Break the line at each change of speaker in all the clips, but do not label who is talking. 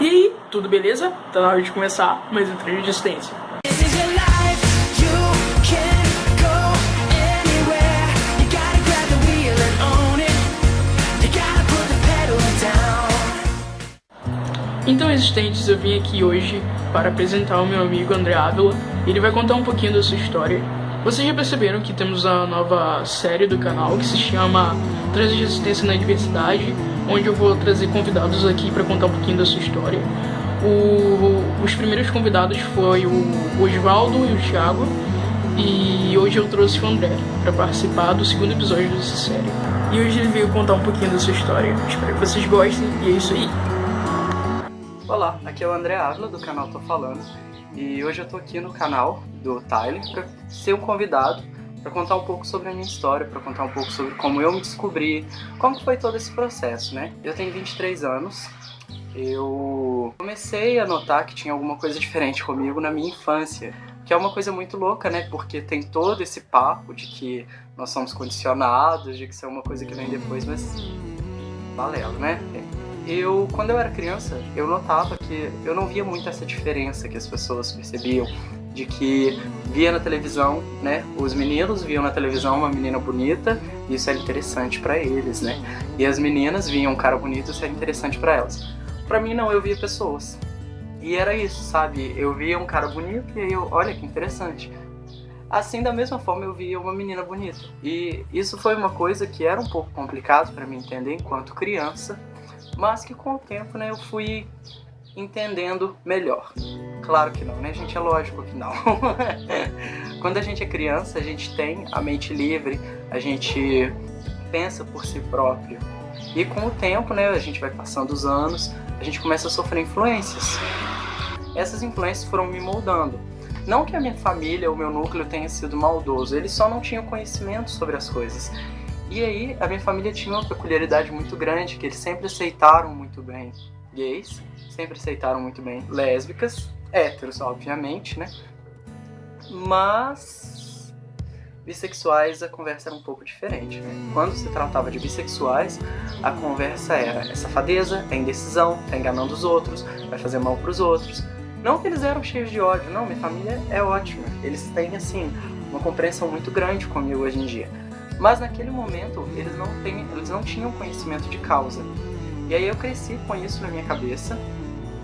E aí, tudo beleza? Tá na hora de começar mais um treino de resistência. Então, resistentes, eu vim aqui hoje para apresentar o meu amigo André Ávila. Ele vai contar um pouquinho da sua história. Vocês já perceberam que temos a nova série do canal que se chama Treino de Resistência na Diversidade, onde eu vou trazer convidados aqui para contar um pouquinho da sua história. Os primeiros convidados foi o Osvaldo e o Thiago, e hoje eu trouxe o André para participar do segundo episódio dessa série. E hoje ele veio contar um pouquinho da sua história. Espero que vocês gostem, e é isso aí.
Olá, aqui é o André Ávila do canal Tô Falando, e hoje eu tô aqui no canal do Tyler para ser um convidado para contar um pouco sobre a minha história, para contar um pouco sobre como eu me descobri, como foi todo esse processo, né? Eu tenho 23 anos, eu comecei a notar que tinha alguma coisa diferente comigo na minha infância, que é uma coisa muito louca, né? Porque tem todo esse papo de que nós somos condicionados, de que isso é uma coisa que vem depois, mas valeu, né? Quando eu era criança, eu notava que eu não via muito essa diferença que as pessoas percebiam, de que via na televisão, né, os meninos viam na televisão uma menina bonita, e isso era interessante pra eles, né, e as meninas viam um cara bonito, isso era interessante pra elas. Pra mim não, eu via pessoas, e era isso, sabe, eu via um cara bonito e olha que interessante. Assim, da mesma forma, eu via uma menina bonita, e isso foi uma coisa que era um pouco complicado pra mim entender enquanto criança, mas que com o tempo, né, eu fui entendendo melhor. Claro que não, né, gente? É lógico que não. Quando a gente é criança, a gente tem a mente livre, a gente pensa por si próprio. E com o tempo, né, a gente vai passando os anos, a gente começa a sofrer influências. Essas influências foram me moldando. Não que a minha família, o meu núcleo tenha sido maldoso, eles só não tinham conhecimento sobre as coisas. E aí, a minha família tinha uma peculiaridade muito grande, que eles sempre aceitaram muito bem gays, sempre aceitaram muito bem lésbicas, héteros, obviamente, né? Mas bissexuais, a conversa era um pouco diferente, né? Quando se tratava de bissexuais, a conversa era é safadeza, é indecisão, tá enganando os outros, vai fazer mal pros outros. Não que eles eram cheios de ódio, não, minha família é ótima. Eles têm, assim, uma compreensão muito grande comigo hoje em dia. Mas naquele momento, eles não tinham conhecimento de causa. E aí eu cresci com isso na minha cabeça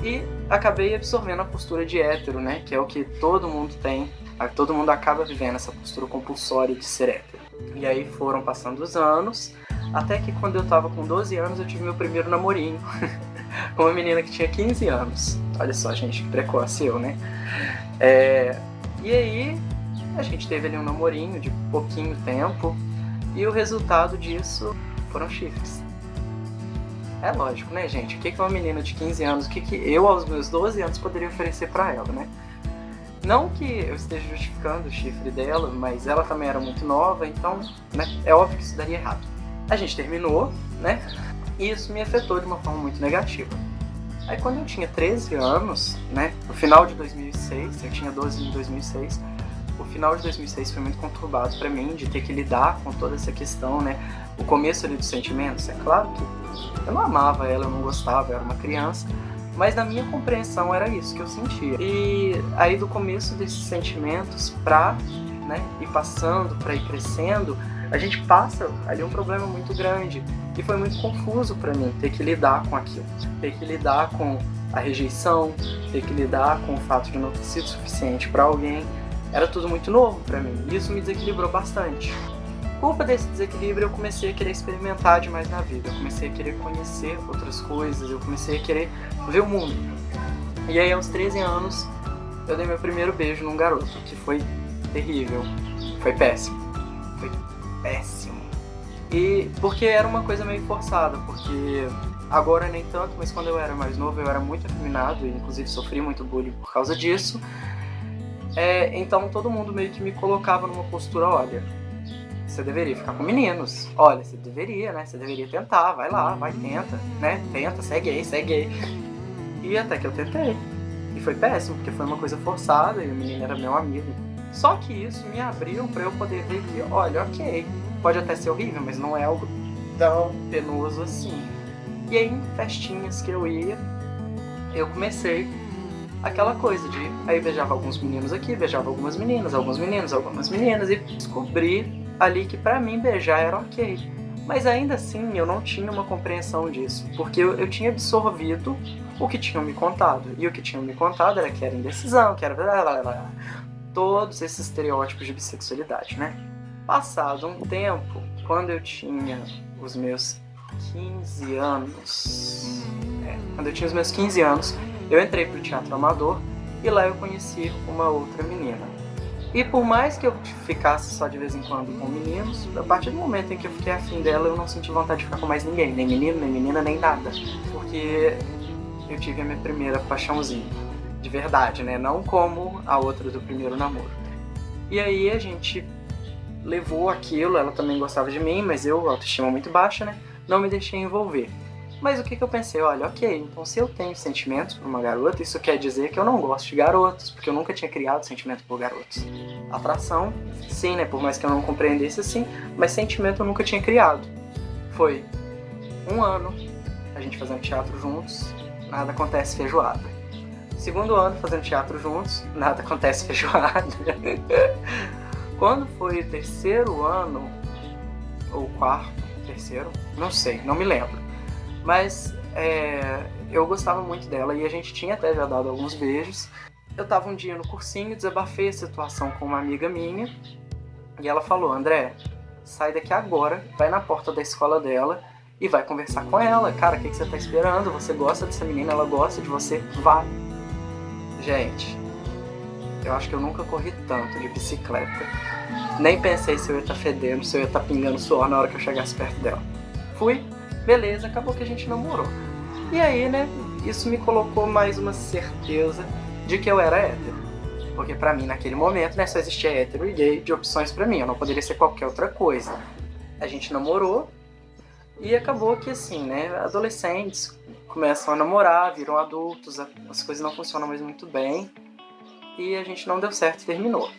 e acabei absorvendo a postura de hétero, né? Que é o que todo mundo tem, todo mundo acaba vivendo essa postura compulsória de ser hétero. E aí foram passando os anos, até que quando eu tava com 12 anos eu tive meu primeiro namorinho com uma menina que tinha 15 anos. Olha só, gente, que precoce eu, né? E aí a gente teve ali um namorinho de pouquinho tempo, e o resultado disso foram chifres. É lógico, né, gente? O que uma menina de 15 anos, o que eu aos meus 12 anos poderia oferecer pra ela, né? Não que eu esteja justificando o chifre dela, mas ela também era muito nova, então, né, é óbvio que isso daria errado. A gente terminou, né? E isso me afetou de uma forma muito negativa. Aí quando eu tinha 13 anos, né, no final de 2006, eu tinha 12 em 2006, o final de 2006 foi muito conturbado pra mim, de ter que lidar com toda essa questão, né? O começo ali dos sentimentos, é claro que eu não amava ela, eu não gostava, eu era uma criança, mas na minha compreensão era isso que eu sentia. E aí do começo desses sentimentos pra, né, ir passando, pra ir crescendo, a gente passa ali um problema muito grande. E foi muito confuso pra mim ter que lidar com aquilo, ter que lidar com a rejeição, ter que lidar com o fato de não ter sido suficiente pra alguém. Era tudo muito novo pra mim, e isso me desequilibrou bastante. Por culpa desse desequilíbrio, eu comecei a querer experimentar demais na vida, eu comecei a querer conhecer outras coisas, eu comecei a querer ver o mundo. E aí, aos 13 anos, eu dei meu primeiro beijo num garoto, que foi terrível, foi péssimo. Foi péssimo. E porque era uma coisa meio forçada, porque agora nem tanto, mas quando eu era mais novo, eu era muito afeminado, e inclusive sofri muito bullying por causa disso. Então todo mundo meio que me colocava numa postura, olha, você deveria ficar com meninos, olha, você deveria, né, você deveria tentar, vai lá, vai, tenta, né, tenta, segue aí. E até que eu tentei, e foi péssimo, porque foi uma coisa forçada, e o menino era meu amigo. Só que isso me abriu pra eu poder ver que, olha, ok, pode até ser horrível, mas não é algo tão penoso assim. E aí, em festinhas que eu ia, eu comecei aquela coisa de... Aí beijava alguns meninos aqui, beijava algumas meninas, alguns meninos, algumas meninas, e descobri ali que pra mim beijar era ok. Mas ainda assim eu não tinha uma compreensão disso, porque eu tinha absorvido o que tinham me contado. E o que tinham me contado era que era indecisão, que era... todos esses estereótipos de bissexualidade, né? Passado um tempo, quando eu tinha os meus 15 anos... quando eu tinha os meus 15 anos, eu entrei pro teatro amador e lá eu conheci uma outra menina. E por mais que eu ficasse só de vez em quando com meninos, a partir do momento em que eu fiquei afim dela, eu não senti vontade de ficar com mais ninguém. Nem menino, nem menina, nem nada. Porque eu tive a minha primeira paixãozinha. De verdade, né? Não como a outra do primeiro namoro. E aí a gente levou aquilo, ela também gostava de mim, mas eu, autoestima muito baixa, né? Não me deixei envolver. Mas o que eu pensei? Olha, ok, então se eu tenho sentimentos por uma garota, isso quer dizer que eu não gosto de garotos, porque eu nunca tinha criado sentimento por garotos. Atração, sim, né? Por mais que eu não compreendesse assim, mas sentimento eu nunca tinha criado. Foi 1 ano a gente fazendo teatro juntos, nada acontece feijoada. 2º ano fazendo teatro juntos, nada acontece feijoada. Quando foi o 3º ano, ou 4º, 3º, não sei, não me lembro. Mas eu gostava muito dela e a gente tinha até já dado alguns beijos. Eu tava um dia no cursinho, desabafei a situação com uma amiga minha e ela falou: André, sai daqui agora, vai na porta da escola dela e vai conversar com ela. Cara, o que você tá esperando? Você gosta dessa menina, ela gosta de você, vai. Gente, eu acho que eu nunca corri tanto de bicicleta. Nem pensei se eu ia estar fedendo, se eu ia estar pingando suor na hora que eu chegasse perto dela. Fui. Beleza, acabou que a gente namorou. E aí, né, isso me colocou mais uma certeza de que eu era hétero. Porque pra mim, naquele momento, né, só existia hétero e gay de opções pra mim. Eu não poderia ser qualquer outra coisa. A gente namorou e acabou que, assim, né, adolescentes começam a namorar, viram adultos, as coisas não funcionam mais muito bem. E a gente não deu certo e terminou.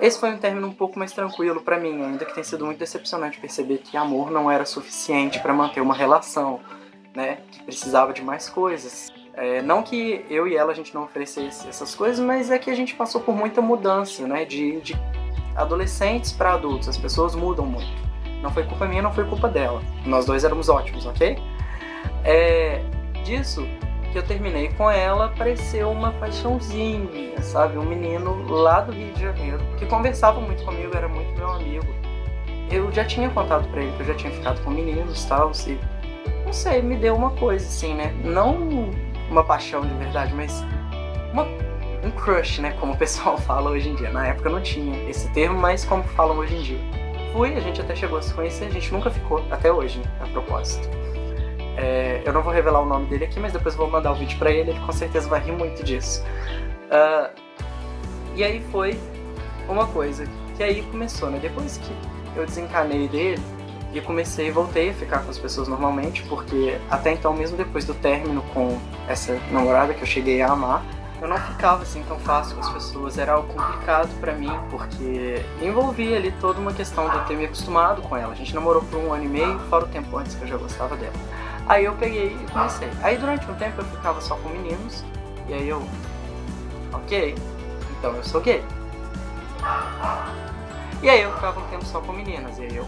Esse foi um término um pouco mais tranquilo pra mim, ainda que tenha sido muito decepcionante perceber que amor não era suficiente pra manter uma relação, né? Que precisava de mais coisas. Não que eu e ela a gente não oferecesse essas coisas, mas é que a gente passou por muita mudança, né? De adolescentes pra adultos, as pessoas mudam muito. Não foi culpa minha, não foi culpa dela. Nós dois éramos ótimos, ok? Disso que eu terminei com ela, apareceu uma paixãozinha, sabe? Um menino lá do Rio de Janeiro, que conversava muito comigo, era muito meu amigo. Eu já tinha contado pra ele que eu já tinha ficado com meninos e tal, e não sei, me deu uma coisa assim, né? Não uma paixão de verdade, mas um crush, né? Como o pessoal fala hoje em dia. Na época não tinha esse termo, mas como falam hoje em dia. A gente até chegou a se conhecer, a gente nunca ficou, até hoje, a propósito. Eu não vou revelar o nome dele aqui, mas depois vou mandar o vídeo pra ele com certeza vai rir muito disso. E aí foi uma coisa que aí começou, né? Depois que eu desencanei dele e voltei a ficar com as pessoas normalmente, porque até então, mesmo depois do término com essa namorada que eu cheguei a amar, eu não ficava assim tão fácil com as pessoas, era algo complicado pra mim, porque envolvia ali toda uma questão de eu ter me acostumado com ela. A gente namorou por 1 ano e meio, fora o tempo antes que eu já gostava dela. Aí eu peguei e comecei. Aí durante um tempo eu ficava só com meninos, e aí eu... Ok, então eu sou gay. E aí eu ficava um tempo só com meninas, e aí eu...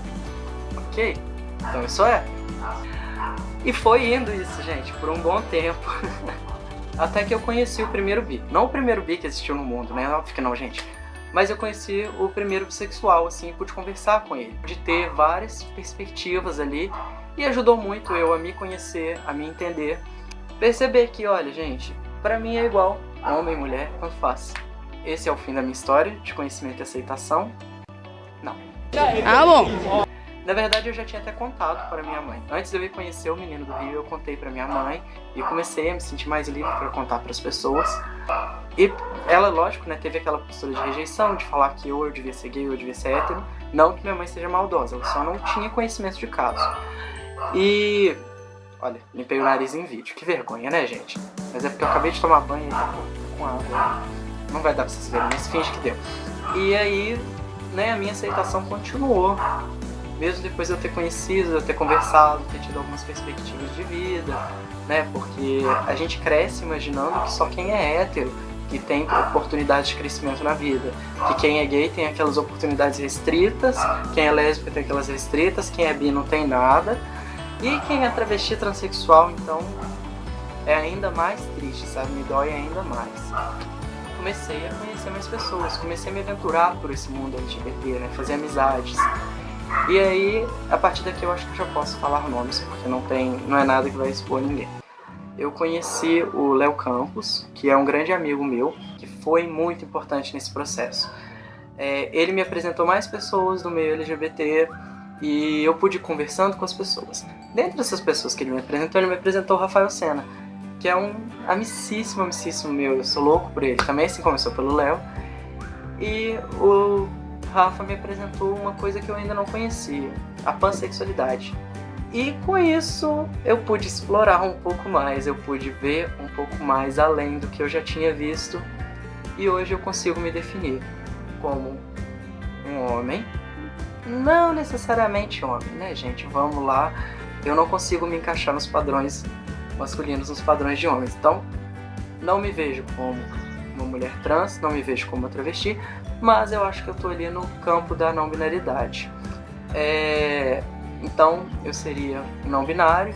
Ok, então eu sou hétero. E foi indo isso, gente, por um bom tempo. Até que eu conheci o primeiro bi. Não o primeiro bi que existiu no mundo, né? Óbvio que não, gente. Mas eu conheci o primeiro bissexual, assim, pude conversar com ele. De ter várias perspectivas ali. E ajudou muito eu a me conhecer, a me entender. Perceber que, olha, gente, pra mim é igual. Homem, mulher, tanto faz. Esse é o fim da minha história de conhecimento e aceitação. Não.
Ah, bom.
Na verdade, eu já tinha até contado para minha mãe. Antes de eu ir conhecer o menino do Rio, eu contei para minha mãe e comecei a me sentir mais livre para contar para as pessoas. E ela, lógico, né, teve aquela postura de rejeição, de falar que ou eu devia ser gay ou eu devia ser hétero. Não que minha mãe seja maldosa, ela só não tinha conhecimento de caso. E... olha, limpei o nariz em vídeo. Que vergonha, né, gente? Mas é porque eu acabei de tomar banho e tá com água. Não vai dar pra vocês verem, mas finge que deu. E aí, né, a minha aceitação continuou. mesmo depois de eu ter conhecido, de eu ter conversado, ter tido algumas perspectivas de vida, né? Porque a gente cresce imaginando que só quem é hétero que tem oportunidades de crescimento na vida, que quem é gay tem aquelas oportunidades restritas, quem é lésbica tem aquelas restritas, quem é bi não tem nada, e quem é travesti, transexual, então é ainda mais triste, sabe? Me dói ainda mais. Comecei a conhecer mais pessoas, comecei a me aventurar por esse mundo LGBT, né? Fazer amizades. E aí, a partir daqui eu acho que eu já posso falar nomes, porque não é nada que vai expor ninguém. Eu conheci o Léo Campos, que é um grande amigo meu, que foi muito importante nesse processo. Ele me apresentou mais pessoas do meio LGBT e eu pude ir conversando com as pessoas. Dentre essas pessoas que ele me apresentou o Rafael Sena, que é um amicíssimo meu, eu sou louco por ele, também assim começou pelo Léo. E o Rafa me apresentou uma coisa que eu ainda não conhecia, a pansexualidade. E com isso eu pude explorar um pouco mais, eu pude ver um pouco mais além do que eu já tinha visto. E hoje eu consigo me definir como um homem. Não necessariamente homem, né, gente? Vamos lá. Eu não consigo me encaixar nos padrões masculinos, nos padrões de homens. Então, não me vejo como uma mulher trans, não me vejo como uma travesti, mas eu acho que eu tô ali no campo da não binaridade. Então, eu seria não binário,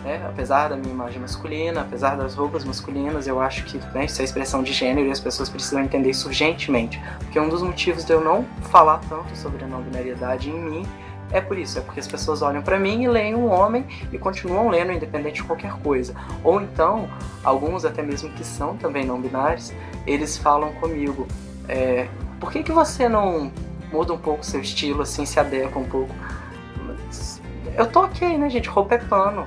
né? Apesar da minha imagem masculina, apesar das roupas masculinas, eu acho que, né, isso é expressão de gênero e as pessoas precisam entender isso urgentemente. Porque um dos motivos de eu não falar tanto sobre a não binariedade em mim é por isso, é porque as pessoas olham pra mim e leem um homem e continuam lendo independente de qualquer coisa. Ou então, alguns até mesmo que são também não binários, eles falam comigo, por que você não muda um pouco o seu estilo, assim, se adequa um pouco? Eu tô ok, né, gente? Roupa é pano.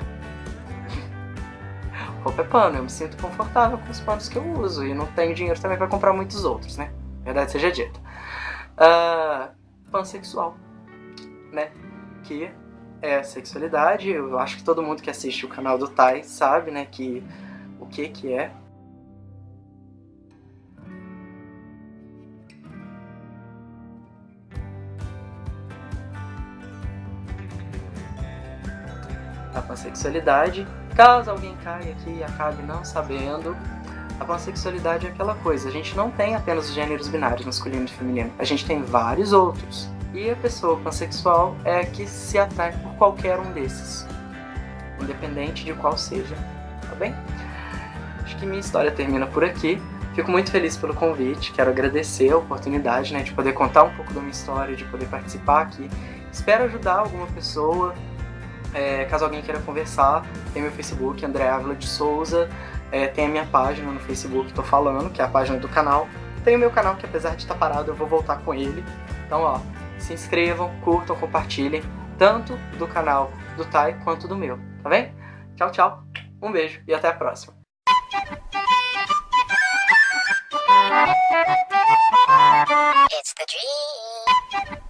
Roupa é pano, eu me sinto confortável com os panos que eu uso e não tenho dinheiro também pra comprar muitos outros, né? Verdade seja dita. Pansexual, né? Que é a sexualidade. Eu acho que todo mundo que assiste o canal do Tai sabe, né, que o que é. A pansexualidade, caso alguém caia aqui e acabe não sabendo, a pansexualidade é aquela coisa, a gente não tem apenas os gêneros binários, masculino e feminino, a gente tem vários outros. E a pessoa pansexual é a que se atrai por qualquer um desses, independente de qual seja, tá bem? Acho que minha história termina por aqui. Fico muito feliz pelo convite, quero agradecer a oportunidade, né, de poder contar um pouco da minha história, de poder participar aqui. Espero ajudar alguma pessoa. Caso alguém queira conversar, tem meu Facebook, André Ávila de Souza, tem a minha página no Facebook, tô falando, que é a página do canal. Tem o meu canal, que apesar de estar parado, eu vou voltar com ele. Então, ó, se inscrevam, curtam, compartilhem, tanto do canal do Tai quanto do meu, tá bem? Tchau, tchau, um beijo e até a próxima.
It's the dream.